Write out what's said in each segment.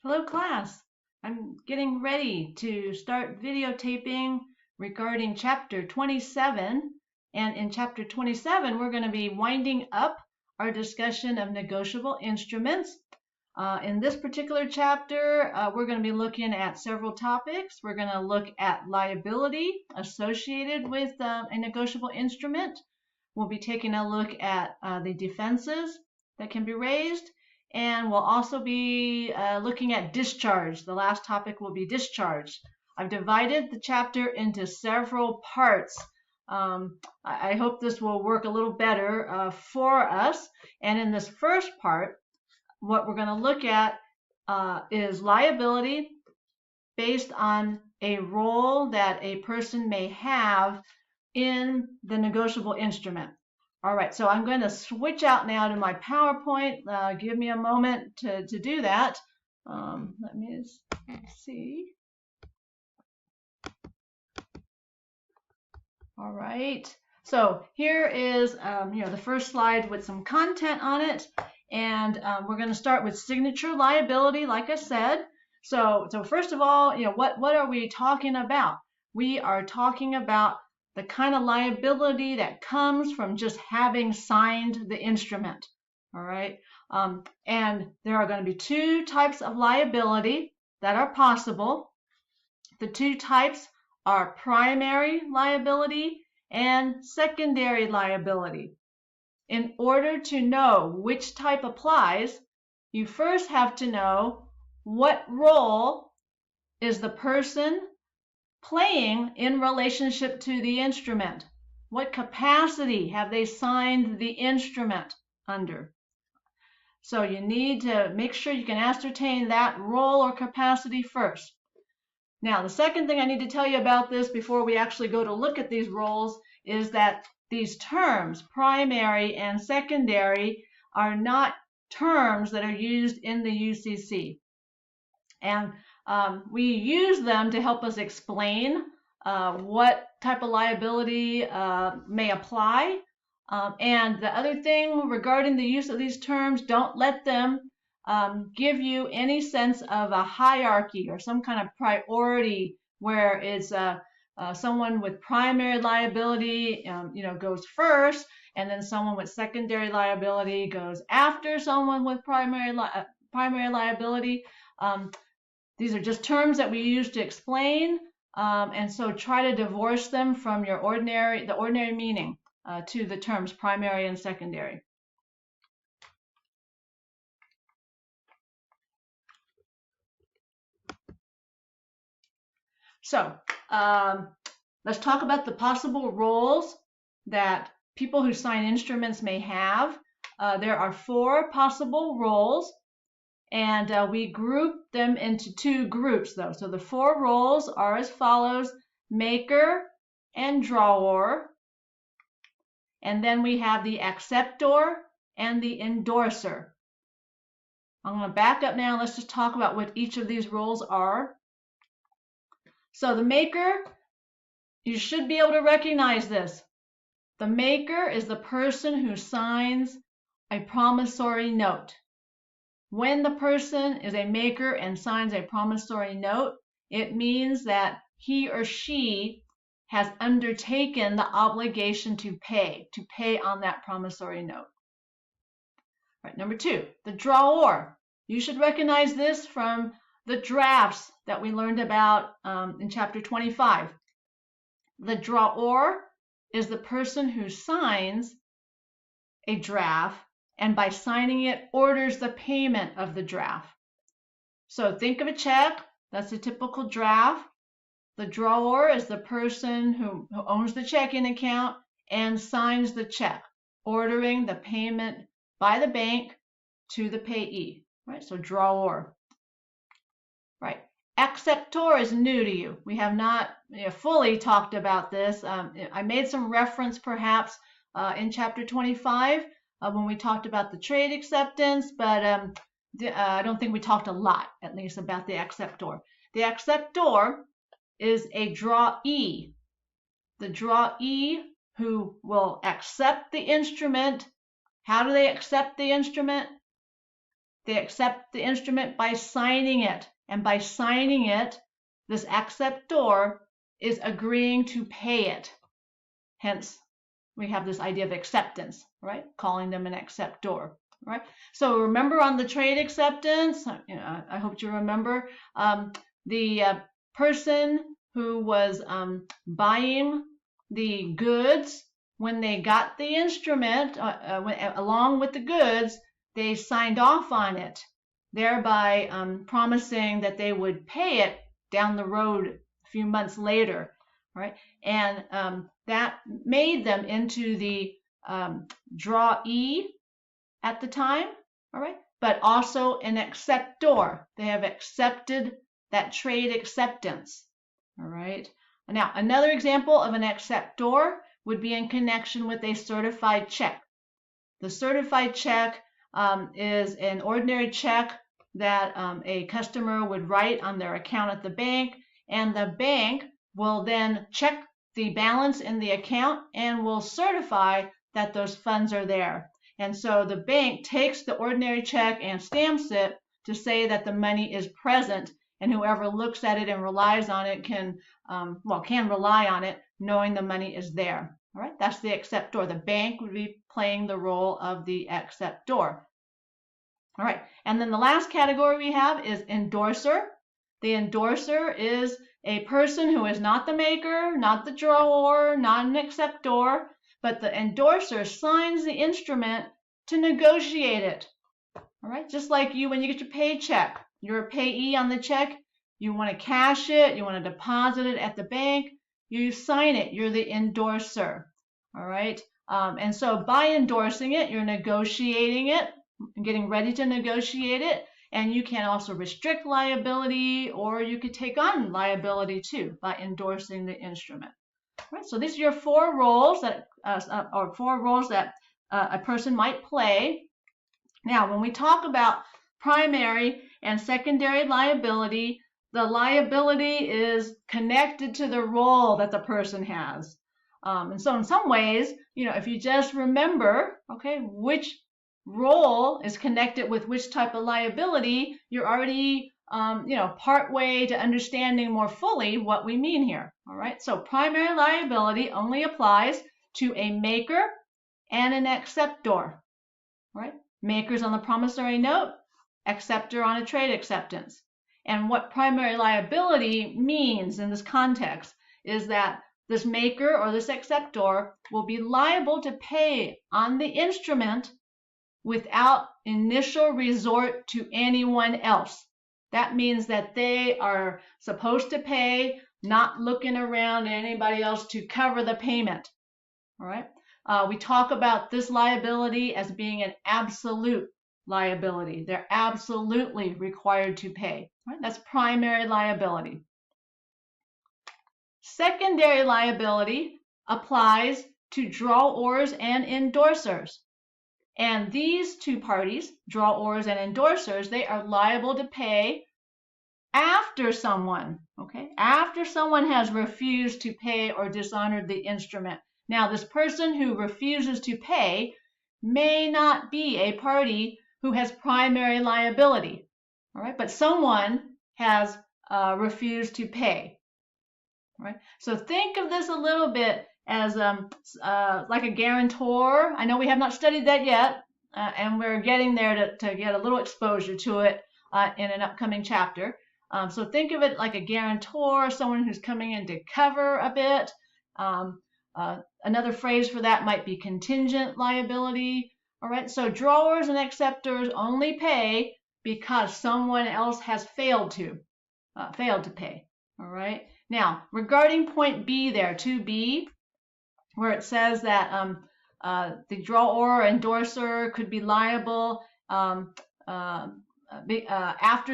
Hello class. I'm getting ready to start videotaping regarding chapter 27. And in chapter 27, we're going to be winding up our discussion of negotiable instruments. In this particular chapter, we're going to be looking at several topics. We're going to look at liability associated with a negotiable instrument. We'll be taking a look at the defenses that can be raised, and we'll also be looking at discharge. The last topic will be discharge. I've divided the chapter into several parts. I hope this will work a little better for us. And in this first part, what we're going to look at is liability based on a role that a person may have in the negotiable instrument. All right, so I'm going to switch out now to my PowerPoint. Give me a moment to do that. Let me see. All right, so here is the first slide with some content on it, and we're going to start with signature liability, like I said. So first of all, what are we talking about? We are talking about the kind of liability that comes from just having signed the instrument. All right, and there are going to be two types of liability that are possible. The two types are primary liability and secondary liability. In order to know which type applies, you first have to know what role is the person playing in relationship to the instrument. What capacity have they signed the instrument under? So you need to make sure you can ascertain that role or capacity first. Now, the second thing I need to tell you about this before we actually go to look at these roles is that these terms, primary and secondary, are not terms that are used in the UCC. And we use them to help us explain what type of liability may apply. And the other thing regarding the use of these terms, don't let them give you any sense of a hierarchy or some kind of priority where it's someone with primary liability goes first, and then someone with secondary liability goes after someone with primary liability. These are just terms that we use to explain, and so try to divorce them from the ordinary meaning to the terms primary and secondary. So let's talk about the possible roles that people who sign instruments may have. There are 4 possible roles, and we group them into 2 groups, though. So the 4 roles are as follows: maker and drawer. And then we have the acceptor and the endorser. I'm going to back up now. Let's just talk about what each of these roles are. So the maker, you should be able to recognize this. The maker is the person who signs a promissory note. When the person is a maker and signs a promissory note, it means that he or she has undertaken the obligation to pay on that promissory note. All right, number 2, the drawer. You should recognize this from the drafts that we learned about in chapter 25. The drawer is the person who signs a draft, and by signing it, orders the payment of the draft. So think of a check. That's a typical draft. The drawer is the person who owns the checking account and signs the check, ordering the payment by the bank to the payee. Right? So drawer. Right. Acceptor is new to you. We have not fully talked about this. I made some reference perhaps in chapter 25 when we talked about the trade acceptance, but I don't think we talked a lot, at least, about the acceptor. The acceptor is a drawee. The drawee who will accept the instrument. How do they accept the instrument? They accept the instrument by signing it. And by signing it, this acceptor is agreeing to pay it. Hence, we have this idea of acceptance, right? Calling them an acceptor, right? So remember on the trade acceptance, I hope you remember, the person who was buying the goods, when they got the instrument, along with the goods, they signed off on it, thereby promising that they would pay it down the road a few months later, right? And that made them into the drawee at the time, all right? But also an acceptor. They have accepted that trade acceptance, all right? Now, another example of an acceptor would be in connection with a certified check. The certified check is an ordinary check that a customer would write on their account at the bank, and the bank will then check the balance in the account and will certify that those funds are there. And so the bank takes the ordinary check and stamps it to say that the money is present, and whoever looks at it and relies on it can rely on it, knowing the money is there. All right, that's the acceptor. The bank would be playing the role of the acceptor. All right, and then the last category we have is endorser. The endorser is a person who is not the maker, not the drawer, not an acceptor, but the endorser signs the instrument to negotiate it. All right, just like you when you get your paycheck, you're a payee on the check, you want to cash it, you want to deposit it at the bank, you sign it, you're the endorser. All right, and so by endorsing it, you're negotiating it, getting ready to negotiate it, and you can also restrict liability, or you could take on liability too by endorsing the instrument. Right, so these are your four roles that a person might play. Now, when we talk about primary and secondary liability, the liability is connected to the role that the person has. And so in some ways, if you just remember, okay, which role is connected with which type of liability, you're already part way to understanding more fully what we mean here. All right, so primary liability only applies to a maker and an acceptor. Right, makers on the promissory note, acceptor on a trade acceptance. And what primary liability means in this context is that this maker or this acceptor will be liable to pay on the instrument without initial resort to anyone else. That means that they are supposed to pay, not looking around at anybody else to cover the payment. All right. We talk about this liability as being an absolute liability. They're absolutely required to pay. Right? That's primary liability. Secondary liability applies to drawers and endorsers. And these two parties, drawers and endorsers, they are liable to pay after someone, after someone has refused to pay or dishonored the instrument. Now, this person who refuses to pay may not be a party who has primary liability, all right? But someone has refused to pay, all right? So think of this a little bit as like a guarantor. I know we have not studied that yet, and we're getting there to get a little exposure to it in an upcoming chapter. So think of it like a guarantor, someone who's coming in to cover a bit. Another phrase for that might be contingent liability. All right, so drawers and acceptors only pay because someone else has failed to pay. All right. Now, regarding point B there, 2B, where it says that the drawer or endorser could be liable after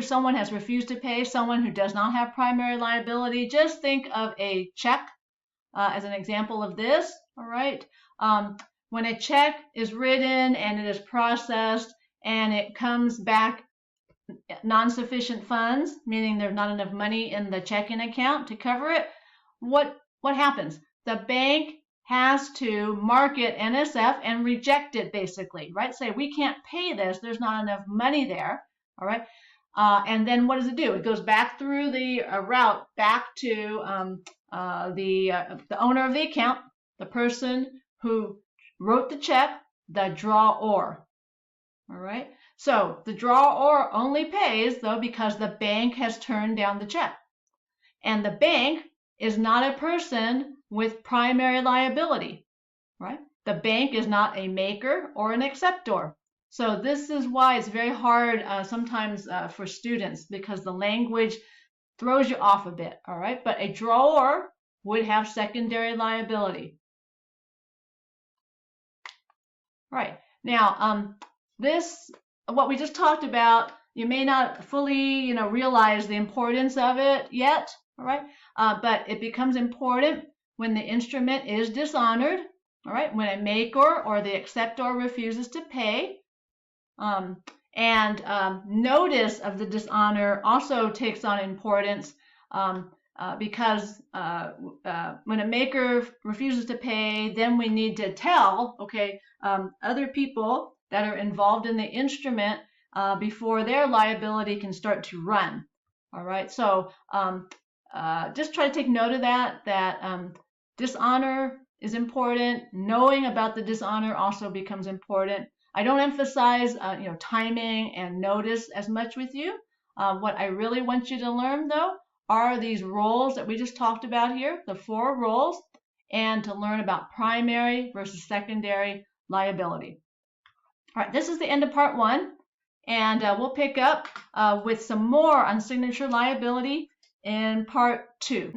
someone has refused to pay, someone who does not have primary liability. Just think of a check as an example of this. All right. When a check is written and it is processed and it comes back non-sufficient funds, meaning there's not enough money in the checking account to cover it, what happens? The bank has to mark it NSF and reject it, basically, right? Say, we can't pay this. There's not enough money there, all right? And then what does it do? It goes back through the route back to the owner of the account, the person who wrote the check, the drawer. All right. So the drawer only pays, though, because the bank has turned down the check. And the bank is not a person with primary liability, right? The bank is not a maker or an acceptor. So this is why it's very hard sometimes for students, because the language throws you off a bit, all right? But a drawer would have secondary liability. Right. Now, what we just talked about, you may not fully, realize the importance of it yet, all right? But it becomes important when the instrument is dishonored, all right? When a maker or the acceptor refuses to pay. Notice of the dishonor also takes on importance because when a maker refuses to pay, then we need to tell, other people that are involved in the instrument before their liability can start to run. All right, so just try to take note of that dishonor is important. Knowing about the dishonor also becomes important. I don't emphasize, timing and notice as much with you. What I really want you to learn, though, are these roles that we just talked about here, the 4 roles, and to learn about primary versus secondary liability. All right, this is the end of part 1, and we'll pick up with some more on signature liability in part 2.